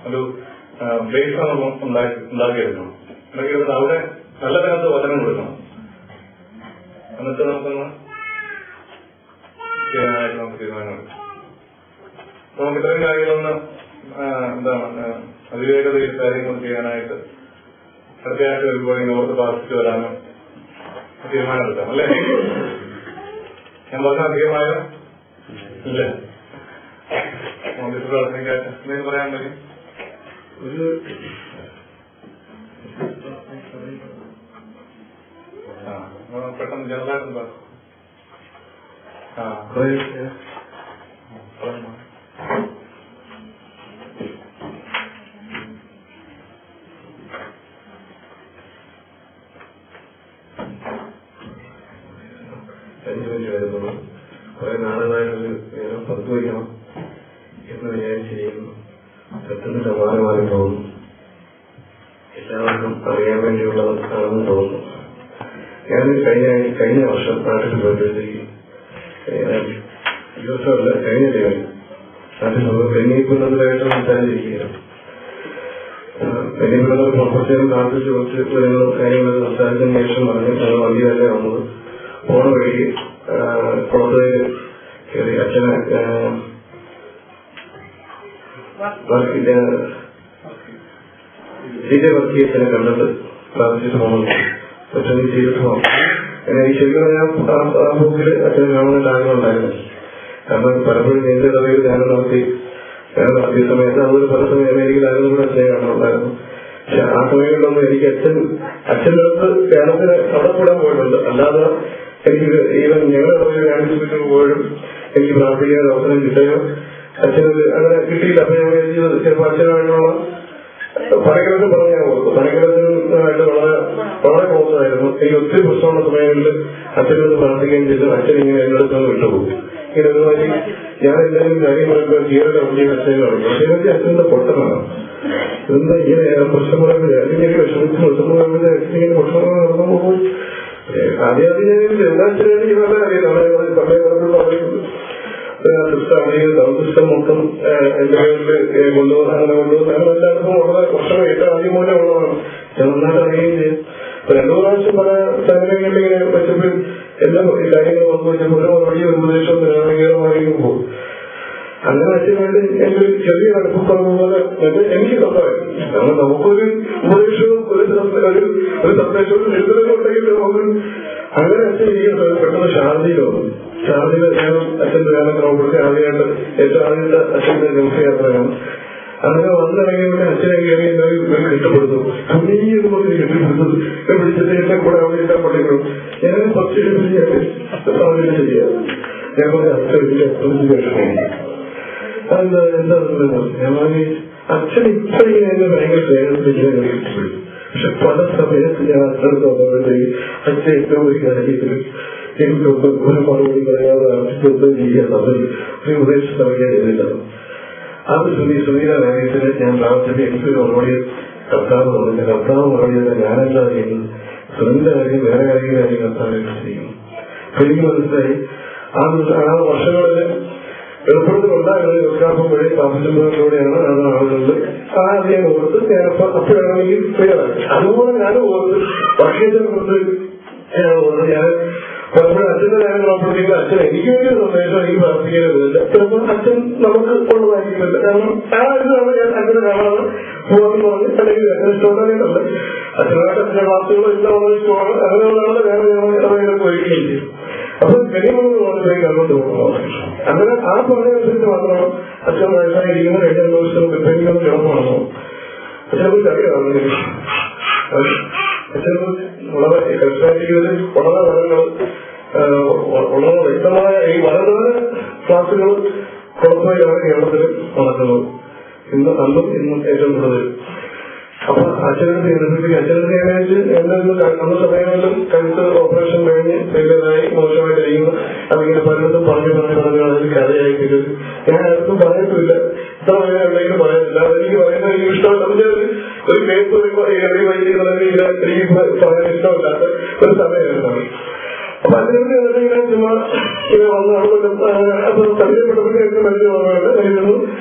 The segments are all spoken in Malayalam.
ഒരു ബേസ് ഉണ്ടാക്കിയെടുക്കണം. ഉണ്ടാക്കിയെടുത്തിട്ട് അവിടെ നല്ല കാലത്ത് വചനം കൊടുക്കണം. എന്നിട്ട് നമുക്കൊന്ന് ചെയ്യാനായിട്ട് നമുക്ക് തീരുമാനമെടുക്കാം. നമുക്ക് ഇത്രയും കാര്യങ്ങളൊന്ന് എന്താണ് അവിവേകതയിൽ കാര്യങ്ങൾ ചെയ്യാനായിട്ട് അടുത്തയായിട്ട് വരുമ്പോൾ ഓർത്ത് പ്രാർത്ഥിച്ചു വരാനും തീരുമാനമെടുക്കാം അല്ലേ? ഞാൻ പറഞ്ഞ അധികമായോ ഇല്ല? എന്തെങ്കിലും പറയാൻ പറ്റും? പെട്ടെന്ന് ജനറലായിട്ട് വരുന്നുള്ളൂ. കുറെ നാളുകളായിട്ട് പങ്കുവയ്ക്കണം എന്ന് വിചാരിച്ചിരിക്കുന്നു. പെട്ടെന്ന് സമാനമായി തോന്നുന്നു. എല്ലാവർക്കും അറിയാൻ വേണ്ടിയുള്ളതാണെന്ന് തോന്നുന്നു. ഞാൻ കഴിഞ്ഞ വർഷം നാട്ടിൽ പോയപ്പോഴത്തേക്ക് ദിവസമല്ല കഴിഞ്ഞ ദിവസം നാട്ടിൽ പോയി പെണ്ണിക്കുന്നതിലായിട്ട് സംസാരിച്ചിരിക്കുകയാണ്. പെണ്ണിക്കുന്നത് കുറച്ചേരം പ്രാർത്ഥിച്ച് കുറച്ച് കാര്യങ്ങളൊക്കെ സംസാരിച്ചതിന് ശേഷം പറഞ്ഞ് ഞങ്ങൾ വണ്ടി തന്നെ വന്നത്. പോണ വഴിക്ക് കുളത്തേക്ക് കയറി അച്ഛനെ വർക്കി അച്ഛനെ കണ്ടിട്ട് പ്രാർത്ഥിച്ചിട്ട് പോകുന്നു. അച്ഛനെ ചെയ്തിട്ട് പോകാം. ശരിക്കും ഞാൻ ആ ബുക്കിൽ അച്ഛനെ കാണുന്നതിന്റെ ആഗ്രഹം ഉണ്ടായിരുന്നു. കാരണം പലപ്പോഴും എന്റെ കഥയിൽ ധ്യാനം നടത്തിയ സമയത്ത് അതുപോലെ പല സമയം അമേരിക്കയിലായിരുന്നു കൂടെ അച്ഛനെ കാണുന്നുണ്ടായിരുന്നു. പക്ഷെ ആ സമയങ്ങളിലൊന്നും എനിക്ക് അച്ഛൻ്റെ അടുത്ത് ധ്യാനത്തിന് അവിടെ കൂടാൻ പോയിട്ടുണ്ട്. അല്ലാതെ എനിക്ക് ഈവൻ ഞങ്ങളുടെ ധ്യാനത്തിൽ പോലും എനിക്ക് പ്രാർത്ഥിക്കാൻ അവസരം കിട്ടുകയോ അച്ഛനത് അങ്ങനെ കിട്ടിയില്ല. അപ്പൊ ഞാൻ ചെയ്തത് ചിലപ്പോൾ അച്ഛനായിട്ടുള്ള പനക്കിടത്തിൽ പറഞ്ഞാൽ ഓർത്തു. പനക്കിടത്തിനായിട്ട് വളരെ ക്ലോസായിരുന്നു. എനിക്ക് ഒത്തിരി പ്രശ്നമുള്ള സമയങ്ങളിൽ അച്ഛനോട് പ്രാർത്ഥിക്കുകയും ചെയ്തു. അച്ഛൻ ഇങ്ങനെ എന്നോട് വിട്ടുപോകും. ഇങ്ങനെ ഒരുമാതിരി ഞാൻ എന്തെങ്കിലും കാര്യം പറയുമ്പോൾ ജീവന്റെ ഉള്ളിൽ അച്ഛനെ പറഞ്ഞു. പക്ഷേ അച്ഛൻ്റെ പൊട്ടനാണ്. എന്താ ഇങ്ങനെ പ്രശ്നം പറയുന്നത്? അല്ലെങ്കിൽ വിഷമിച്ച് പ്രശ്നം പറയുമ്പോൾ അച്ഛനിങ്ങനെ പ്രശ്നങ്ങൾ നടന്നു പോകും. ആദ്യം എന്താ വെച്ചാൽ വളരെ അറിയാം. സമയം പറയുന്നത് സിസ്റ്റം മൊത്തം എന്റെ പേരിൽ കൊണ്ടുപോകുന്ന അങ്ങനെ എല്ലാവർക്കും വളരെ പ്രശ്നം ഏറ്റവും ആദ്യം പോലെ ഉള്ളതാണ്. ഞാൻ നന്നായിട്ട് അറിയുകയും ചെയ്യും. രണ്ടു പ്രാവശ്യം പല സ്ഥലങ്ങളിൽ ഇങ്ങനെ വെച്ചപ്പോൾ എല്ലാ കാര്യങ്ങളും വന്നു വെച്ചപ്പോൾ ഓരോ വലിയ ഉപദേശവും നിരാകരമായിരിക്കും പോകും. അങ്ങനെ വെച്ചുകൊണ്ട് എന്റെ ചെറിയ അടുപ്പം പറഞ്ഞതുപോലെ എനിക്ക് സ്വന്തമായിരുന്നു. കാരണം നമുക്കൊരു ഉപദേശവും ഒരു സന്ദേശവും എഴുതലും ഉണ്ടെങ്കിൽ നമുക്ക് അങ്ങനെ അച്ഛൻ ഇരിക്കുന്നത് പെട്ടെന്ന് ഷാർജയിലോ ഷാർജയില് ഞാൻ അച്ഛൻ്റെ ധ്യാനം നോക്കി ആദ്യമായിട്ട് ഏറ്റവും ആദ്യത്തെ അച്ഛൻ്റെ ജംസയാത്രയാണ്. അങ്ങനെ വന്നിറങ്ങിയപ്പോൾ അച്ഛനെ കയറി എല്ലാവരും കെട്ടപ്പെടുന്നു. തുണിയെന്ന് പറഞ്ഞ് കെട്ടിപ്പെടുന്നത് പിടിച്ചിട്ട് എന്നെ കൂടെ അവിടെ ഇട്ടാൻ പഠിക്കണം. ഞാൻ ഫസ്റ്റ് സാഹചര്യം ചെയ്യാം. ഞാൻ പറഞ്ഞ അച്ഛൻ്റെ വിഷമം എന്താ ഞാൻ പറഞ്ഞ അച്ഛൻ ഇപ്പോഴിങ്ങനെ എന്നെ ഭയങ്കര സ്നേഹത്തിൽ പക്ഷെ പല സമയത്ത് ഞാൻ അച്ഛനെ തോന്നുമ്പോഴത്തേക്ക് അച്ഛൻ ഏറ്റവും ഒരു കാര്യത്തിൽ എനിക്കൊന്നും ഒരു മറുപടി പറയാതെ അച്ഛനൊന്നും ചെയ്യാൻ അവർ ഒരു ഉപദേശം നൽകാൻ ചെയ്തില്ല. അത് ശ്രീയുടെ കാര്യത്തിൽ ഞാൻ പ്രാർത്ഥിച്ചത് എനിക്കൊരു മറുപടി കർത്താവ് പറഞ്ഞില്ല. കർത്താവ് മറുപടി ഞാനെന്താ ചെയ്യുന്നത്? ശ്രീന്റെ കാര്യം വേറെ കാര്യം കർത്താവ് ചെയ്യും. എനിക്ക് മനസ്സിലായി ആ വർഷങ്ങളിൽ എളുപ്പത്തിലുണ്ടാകുന്നത് വെക്കാപ്പം വഴി താമസിക്കുന്നതിലൂടെയാണ് അത് ആളുകളിൽ ആദ്യം ഓർത്ത് ഞാനപ്പം അപ്പോഴാണെങ്കിൽ ക്ലിയറാക്കി. അതുപോലെ ഞാൻ ഓർത്ത് വർഷത്തിനെ കുറിച്ച് ഓർത്ത് ഞാൻ പലപ്പോഴും അച്ഛന്റെ കാര്യം നോക്കുമ്പോഴത്തേക്കും അച്ഛൻ എനിക്ക് വേണ്ടി സന്ദേശം എനിക്ക് പ്രാർത്ഥിക്കരുതില്ല. ചിലപ്പോൾ അച്ഛൻ നമുക്ക് ഉള്ളതായിരിക്കുന്നില്ല. കാരണം ആ ഇതാണ് ഞാൻ അച്ഛനെ കാണാതെ പോകാൻ പറഞ്ഞ് അല്ലെങ്കിൽ അച്ഛനെ ഇഷ്ടമുണ്ടാകില്ല. അച്ഛനായിട്ട് അച്ഛന്റെ ക്ലാസ്സുകളും എല്ലാം വളരെ ഇഷ്ടമാണ്. അങ്ങനെയുള്ളതാണ് വേറെ പോയിരിക്കുകയും ചെയ്യും. അപ്പൊ പെരുമാറുന്ന മാത്രമേക്ക് അങ്ങോട്ട് പോകണം. അങ്ങനെ ആ പറഞ്ഞനുസരിച്ച് മാത്രമാണ് അച്ഛൻ വയസ്സായിരിക്കുന്ന കഴിഞ്ഞ ദിവസം പെരുമാറുന്ന കിടന്നു. അച്ഛനെ കുറിച്ച് അറിയാവുന്ന അച്ഛനെ വളരെ ക്രിസ്ത്യാനിറ്റിയിൽ വളരെ വരങ്ങൾ വളരെ വ്യക്തമായ ഈ വളരെ ക്ലാസുകൾ കുഴപ്പമില്ലാതെ കേരളത്തിൽ നടക്കുന്നത് അന്നും ഇന്നും ഏറ്റവും കൂടുതൽ. അപ്പൊ അച്ഛനടുത്ത് എഴുന്നേറ്റ് അച്ഛനടുത്ത് എഴുന്നേറ്റ് എന്തെങ്കിലും അന്ന് സമയങ്ങളിലും കഴുത്ത് ഓപ്പറേഷൻ കഴിഞ്ഞ് വലിയതായി മോശമായിട്ടിരിക്കുന്നു. അതിങ്ങനെ പലയിടത്തും പറഞ്ഞു അതിൽ കഥയായി തീരും. ഞാൻ ആർക്കും പറയത്തില്ല. ഇത്ര വരെ എന്തെങ്കിലും പറയത്തില്ല. അതെനിക്ക് പറയുന്നത് എനിക്ക് ഇഷ്ടമല്ല. ഒരു കേസ് എനിക്ക് പറയാൻ ഇഷ്ടമില്ലാത്ത ഒരു സമയമായിരുന്നു. അപ്പൊ അതിനൊക്കെ ഇങ്ങനെ ചുമ്മാ ഇങ്ങനെ വന്ന് അവിടെ അപ്പൊ പരിചയപ്പെട്ടപ്പോൾ എനിക്ക് മനസ്സിൽ ഓർമ്മയുണ്ട്.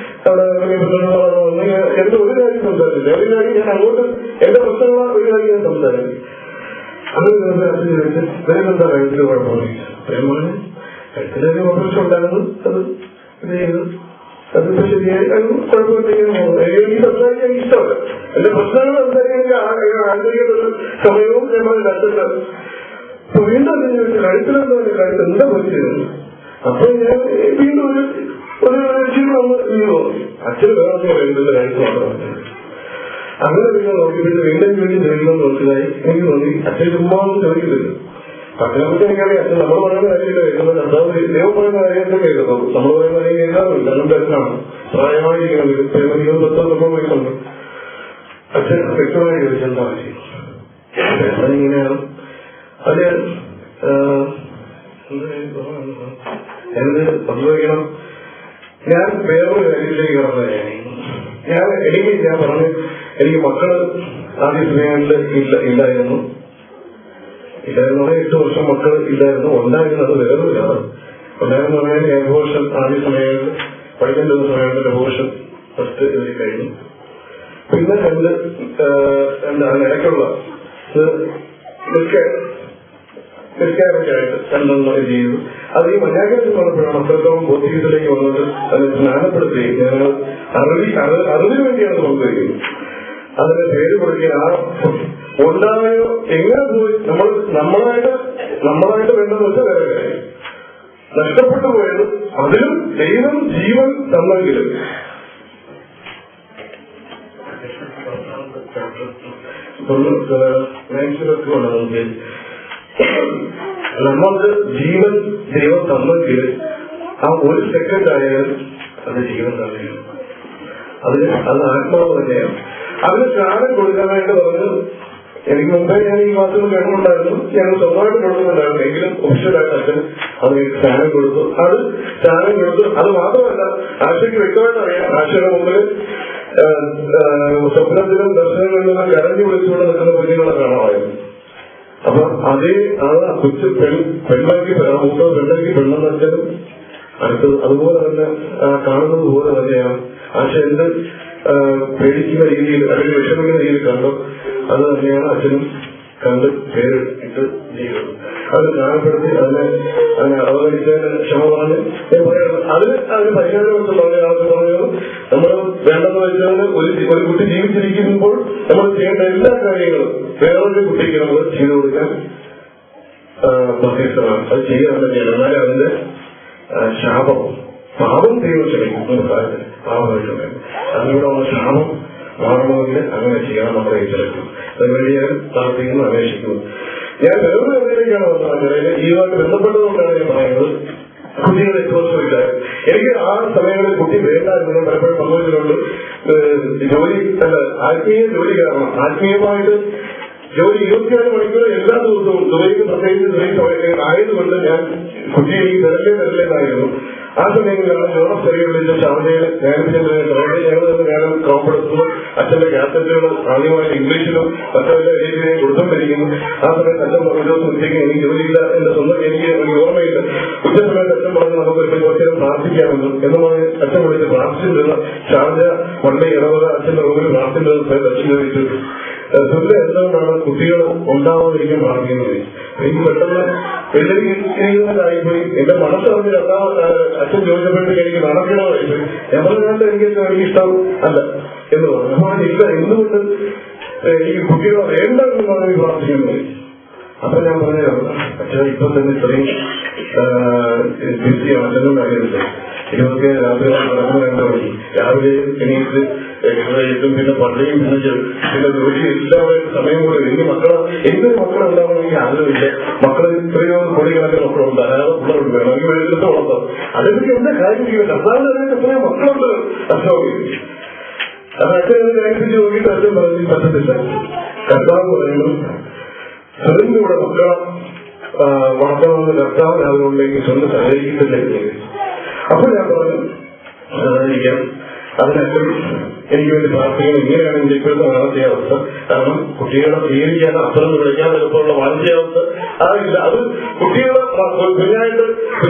അവിടെ വന്ന് എന്റെ ഒരു സംസാരിച്ചില്ല. ഒരു കാര്യം ഞാൻ അങ്ങോട്ട് എന്റെ പ്രശ്നമുള്ള ഒരു കാര്യം ഞാൻ സംസാരിക്കും. അങ്ങനെ അച്ഛൻ ചോദിച്ച് വേറെന്താ കഴുത്തിൽ കുഴപ്പമില്ല. പ്രേമാണ് കഴുത്തിലൊരു ഓപ്പറേഷൻ ഉണ്ടായിരുന്നു, അത് ഇത് ചെയ്ത് അതിപ്പോ ശരിയായി കുഴപ്പമില്ല. എനിക്ക് സംസാരിക്കാൻ ഇഷ്ടമല്ല. എന്റെ പ്രശ്നങ്ങൾ സംസാരിക്കാൻ ആഗ്രഹിക്കുന്ന സമയവും പ്രേമാണ് അച്ഛൻ്റെ. അപ്പൊ വീണ്ടും അച്ഛൻ ചോദിച്ചു കഴുത്തിലെന്താ കഴുത്ത് എന്താ പറ്റിയത്. അപ്പൊ ഞാൻ വീണ്ടും ഒരു ജീവിതം ഒന്ന് വീണു. അച്ഛന് വേറെ വേണ്ടത് കഴുത്ത് മാത്രമാണ്. അങ്ങനെ നിങ്ങൾ നോക്കിയിട്ട് വീണ്ടും ചോദിക്കുന്നത് മനസ്സിലായി. എനിക്ക് തോന്നി അച്ഛൻ ചുമ്മാ ഒന്നും ചോദിക്കുന്നില്ല. പത്തിനൊക്കെ എനിക്കറിയാം അച്ഛൻ നമ്മൾ പറയുന്ന കാര്യമില്ല കേൾക്കുന്നത്. കർത്താവ് ദൈവം പറയുന്ന കാര്യമൊക്കെ കേൾക്കുന്നു. നമ്മൾ പറയുന്ന കാര്യം കേൾക്കാറില്ല. അതും തെറ്റാണ്. പ്രായമായിരിക്കുന്നത് പ്രേമനികൾ ബന്ധം സംഭവിക്കുന്നുണ്ട്. അച്ഛൻ വ്യക്തമായി ചോദിച്ചെന്താ ചെയ്യുന്നത് ഇങ്ങനെയാണ്. അത് എന്ത് സംഭവിക്കണം. ഞാൻ വേറൊരു കാര്യത്തിലേക്ക് കടന്നതാണ്. ഞാൻ പറഞ്ഞു എനിക്ക് മക്കള് ആദ്യ സമയങ്ങളിൽ ഇല്ലായിരുന്നു. 8 വർഷം മക്കൾ ഇല്ലായിരുന്നു. ഉണ്ടായിരുന്നത് വേറൊരാണ്. ഉണ്ടായിരുന്നു പറഞ്ഞാൽ എവോഷൻ ആദ്യ സമയങ്ങളിൽ പഠിക്കേണ്ട സമയങ്ങളിൽ എവോഷൻ ഫസ്റ്റ് എഴുതി കഴിഞ്ഞു. പിന്നെ എന്താണ് ഇടയ്ക്കുള്ള നിസ്കാരൊക്കെയായിട്ട് രണ്ടെണ്ണം ചെയ്തു. അത് ഈ മഞ്ഞാക്കത്തിൽ വന്നപ്പോഴാണ് അത്രത്തോളം ബോധ്യത്തിലേക്ക് വന്നത്. അതിനെ സ്നാനപ്പെടുത്തി ഞങ്ങൾ അറിവിന് വേണ്ടിയാണ് സംഭവിക്കുന്നത്. അതിന് പേര് കൊടുക്കുക. ആ ഉണ്ടായോ എങ്ങനെ പോയി നമ്മളായിട്ട് വേണ്ടെന്ന് വെച്ചാൽ വേറെ കാര്യം. നഷ്ടപ്പെട്ടു പോയത് അതിലും ദൈവം ജീവൻ തന്നെങ്കിലും നമ്മൾക്ക് ജീവൻ ദൈവം തന്നെങ്കിൽ ആ ഒരു സെക്കൻഡ് ആയാലും അത് ജീവൻ തന്നെയാണ്. അത് ആത്മാവ് തന്നെയാണ്. അതിന് സ്നാനം കൊടുക്കാനായിട്ട് പറഞ്ഞു. എനിക്ക് മുമ്പേ ഞാൻ ഈ മാസം കേൾക്കുന്നുണ്ടായിരുന്നു. ഞങ്ങൾ സ്വന്തമായിട്ട് കൊടുക്കുന്നുണ്ടായിരുന്നു. എങ്കിലും ഒഫീഷ്യലായിട്ട് അച്ഛൻ അതിന് സ്നാനം കൊടുത്തു. അത് മാത്രമല്ല ആശയ്ക്ക് വ്യക്തമായിട്ട് അറിയാം. ആശയുടെ മുമ്പിൽ സ്വപ്നത്തിലും ദർശനങ്ങളിലും കരഞ്ഞു വിളിച്ചുകൊണ്ട് നിൽക്കുന്ന കുഞ്ഞുങ്ങളെ കാണാമായിരുന്നു. അപ്പൊ അതേ ആ കൊച്ചു പെണ്ണാക്കി മൂത്ത പെണ്ണാക്കി പെണ്ണെന്ന് വെച്ചാലും അടുത്തത് അതുപോലെ തന്നെ കാണുന്നത് പോലെ തന്നെയാണ്. ആശ എന്ത് പേടിക്കുന്ന രീതിയിൽ അല്ലെങ്കിൽ വിഷമിക്കുന്ന രീതിയിൽ കണ്ടോ അത് തന്നെയാണ് അച്ഛനും കണ്ട് പേരിട്ട് ചെയ്തത്. അത് കാണപ്പെടുത്തി അതിനെ അവഗണിച്ചതിന് ക്ഷമ പറഞ്ഞ് ഞാൻ പറയുന്നത് അതിന് പരിഹാരമെന്ന് പറഞ്ഞത് നമ്മൾ വേണ്ടെന്ന് വെച്ചാൽ ഒരു കുട്ടി ജീവിച്ചിരിക്കുമ്പോൾ നമ്മൾ ചെയ്യേണ്ട എല്ലാ കാര്യങ്ങളും വേറൊരു കുട്ടിക്ക് നമ്മൾ ചെയ്തു കൊടുക്കാൻ ബാധ്യസ്ഥമാണ്. അത് ചെയ്യാൻ തന്നെയാണ്. എന്നാലും അതിന്റെ പാപം ദൈവം ക്ഷമിക്കും. പാപമായിട്ടുണ്ട് അതിലൂടെ ഉള്ള ശാപം മാറണമെങ്കിൽ അങ്ങനെ ചെയ്യണം. നമ്മളെ ഏറ്റെടുക്കും. അതിനുവേണ്ടി ഞാൻ പ്രാർത്ഥിക്കുന്നു, അന്വേഷിക്കുന്നു. ഞാൻ വേറൊരു കാര്യത്തിലേക്കാണ് വന്നത്. ഈയുമായിട്ട് ബന്ധപ്പെട്ടതുകൊണ്ടാണ് ഞാൻ പറയുന്നത്. കുട്ടികളെ എക്സ്പോസില്ല. എനിക്ക് ആ സമയങ്ങളിൽ കുട്ടി വേണ്ടായിരുന്നു. പലപ്പോഴും സംഭവിച്ചിട്ടുണ്ട്. ജോലി ആത്മീയ ജോലി കാരണം ആത്മീയമായിട്ട് ജോലി 24 മണിക്കൂർ എല്ലാ ദിവസവും ദുബൈക്ക് പ്രത്യേകിച്ച് ദുബൈ ആയതുകൊണ്ട് ഞാൻ കുട്ടിയെ എനിക്ക് തരലേന്നായിരുന്നു. ആ സമയങ്ങളിലാണ് ജോണസ് ചെറിയ വിളിച്ച ഷാർജയിൽ ഞാൻ കോമ്പെടുത്തു. അച്ഛന്റെ കാസറ്റുകൾ ആദ്യമായിട്ട് ഇംഗ്ലീഷിലും മറ്റവരുടെ രീതിയിലും കൊടുത്തുകൊണ്ടിരിക്കുന്നു. ആ സമയത്ത് അച്ഛൻ ഒരു ദിവസം ഉച്ചയ്ക്ക് എനിക്ക് ജോലിയില്ല. എന്റെ സ്വന്തം എനിക്ക് ഓർമ്മയില്ല. ഉച്ച സമയത്ത് അച്ഛൻ പറഞ്ഞ് നമുക്ക് കുറച്ചു നേരം പ്രാർത്ഥിക്കാമെന്ന് എന്ന് പറഞ്ഞ് അച്ഛൻ വിളിച്ച് പ്രാർത്ഥിച്ചിരുന്ന ഷാർജ പള്ളി ഇടവക അച്ഛന്റെ റൂമിൽ പ്രാർത്ഥിച്ചിരുന്ന അച്ഛൻ ചോദിച്ചു എന്തുകൊണ്ടാണ് കുട്ടികൾ ഉണ്ടാവാതിരിക്കാൻ പ്രാർത്ഥിക്കുന്നത്. എനിക്ക് പെട്ടെന്ന് വെള്ളിയായിപ്പോയി. എന്റെ മനസ്സറിഞ്ഞ് അച്ഛൻ ചോദിച്ചപ്പോഴത്തേക്ക് എനിക്ക് നടക്കണമായിപ്പോയി. ഞാൻ പറഞ്ഞാൽ എനിക്ക് ഇഷ്ടം അല്ല എന്ന് പറഞ്ഞു. അപ്പൊ ഇല്ല, എന്തുകൊണ്ട് എനിക്ക് കുട്ടികളെ വേണ്ട എന്നാണ് ഈ പ്രാർത്ഥിക്കുന്നത്. അപ്പൊ ഞാൻ പറഞ്ഞതാണ് അച്ഛൻ ഇപ്പൊ തന്നെ ഇത്രയും ബിസിയാണ്. അച്ഛനും കാര്യമില്ല. ഇതൊക്കെ രാത്രി നടന്നു രാവിലെ എണീറ്റ് എക്സസൈസും പിന്നെ പള്ളിയും പിന്നെ ജോലി എല്ലാവരും സമയം കൂടെ എനിക്ക് എന്തൊരു മക്കളുണ്ടാവണം എനിക്ക് ആഗ്രഹമില്ല. മക്കൾ എത്രയോ കോടിക്കണക്കിന് മക്കളുണ്ട്. ധാരാളം പിള്ളേരുണ്ട്. വേണമെങ്കിൽ വെളിയിലത്തെ വളർത്താം. അതൊക്കെ എന്താ കാര്യം ചെയ്യുക. കർത്താവിന്റെ അതിനൊക്കെ എത്രയോ മക്കളുണ്ട്. അച്ഛൻ അത് അച്ഛൻ കഴിപ്പിച്ച് നോക്കിയിട്ട് അച്ഛൻ പറഞ്ഞു പറ്റത്തില്ല. കർത്താവ് പറയുന്നു സ്വന്തം കൂടെ മക്കളെ വളർത്തണമെന്ന് കർത്താവ് അതിനുണ്ടെങ്കിൽ സ്വന്തം സഹകരിക്കത്തില്ല. അപ്പോൾ ഞാൻ പറഞ്ഞു സഹകരിക്കാം. അതിനൊക്കെ എനിക്ക് വേണ്ടി പ്രാർത്ഥിക്കണം. ഇങ്ങനെയാണ് എന്റെ ഇപ്പോഴത്തെ മാനസികാവസ്ഥ. കാരണം കുട്ടികളെ സ്വീകരിക്കാൻ അപ്പുറം വിളിക്കാൻ എളുപ്പമുള്ള മാനസികാവസ്ഥ അതില്ല. അത് കുട്ടികളെ കുഞ്ഞായിട്ട്